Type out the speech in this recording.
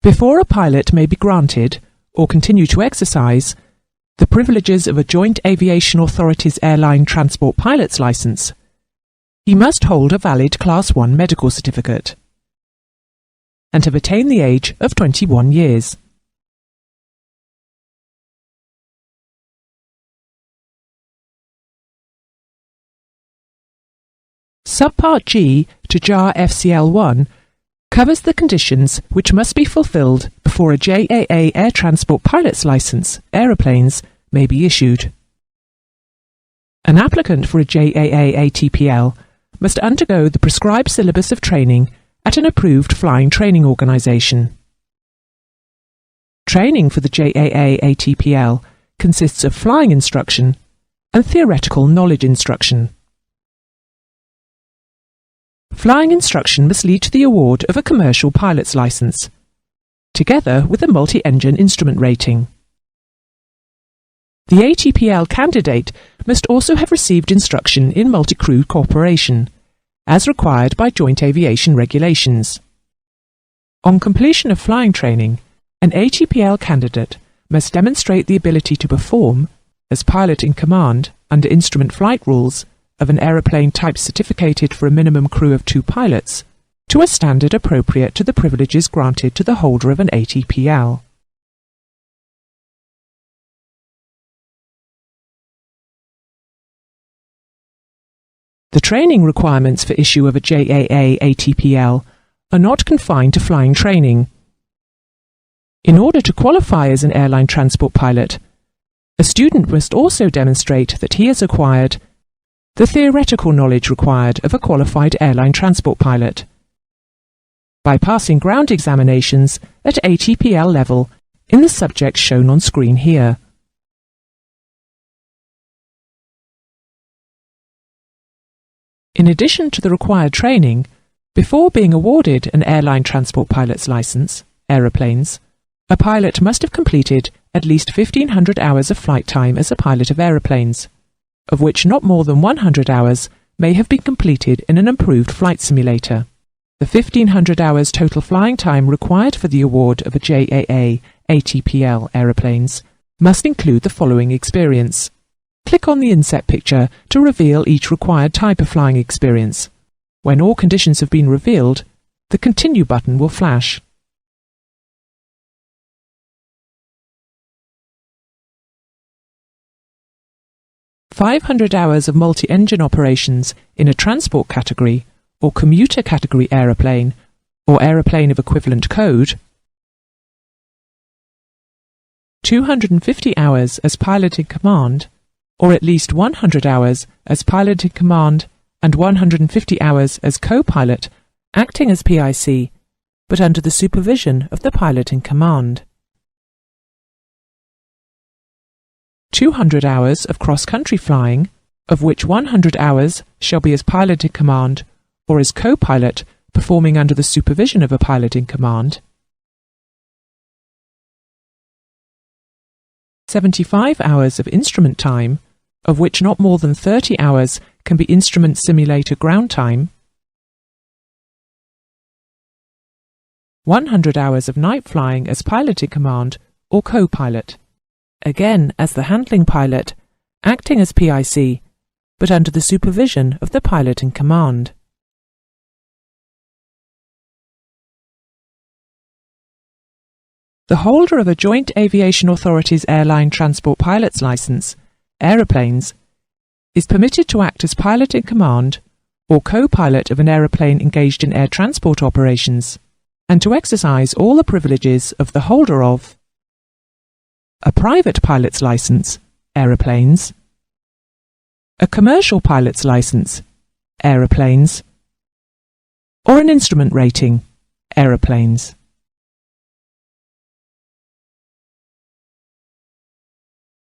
Before a pilot may be granted, or continue to exercise, the privileges of a Joint Aviation Authority's airline transport pilot's licence, he must hold a valid Class 1 medical certificate and have attained the age of 21 years. Subpart G to JAR FCL1 covers the conditions which must be fulfilled before a JAA Air Transport Pilot's Licence, aeroplanes, may be issued. An applicant for a JAA ATPL must undergo the prescribed syllabus of training at an approved flying training organisation. Training for the JAA ATPL consists of flying instruction and theoretical knowledge instruction. Flying instruction must lead to the award of a commercial pilot's licence, together with a multi-engine instrument rating. The ATPL candidate must also have received instruction in multi-crew cooperation, as required by Joint Aviation Regulations. On completion of flying training, an ATPL candidate must demonstrate the ability to perform, as pilot in command under instrument flight rules, of an aeroplane type certificated for a minimum crew of 2 pilots, to a standard appropriate to the privileges granted to the holder of an ATPL. The training requirements for issue of a JAA ATPL are not confined to flying training. In order to qualify as an airline transport pilot, a student must also demonstrate that he has acquired the theoretical knowledge required of a qualified airline transport pilot by passing ground examinations at ATPL level in the subjects shown on screen here. In addition to the required training, before being awarded an airline transport pilot's licence, aeroplanes, a pilot must have completed at least 1,500 hours of flight time as a pilot of aeroplanes, of which not more than 100 hours may have been completed in an approved flight simulator. The 1,500 hours total flying time required for the award of a JAA ATPL aeroplanes must include the following experience. Click on the inset picture to reveal each required type of flying experience. When all conditions have been revealed, the Continue button will flash. "500 hours of multi-engine operations in a transport category or commuter category aeroplane or aeroplane of equivalent code, 250 hours as pilot in command, or at least 100 hours as pilot in command and 150 hours as co-pilot acting as PIC, but under the supervision of the pilot in command. 200 hours of cross-country flying, of which 100 hours shall be as pilot in command or as co-pilot performing under the supervision of a pilot in command. 75 hours of instrument time, of which not more than 30 hours can be instrument simulator ground time. 100 hours of night flying as pilot in command or co-pilot, again as the handling pilot, acting as PIC, but under the supervision of the pilot in command. The holder of a Joint Aviation Authority's airline transport pilot's licence, aeroplanes, is permitted to act as pilot in command or co-pilot of an aeroplane engaged in air transport operations, and to exercise all the privileges of the holder of a private pilot's licence, aeroplanes, a commercial pilot's licence, aeroplanes, or an instrument rating, aeroplanes.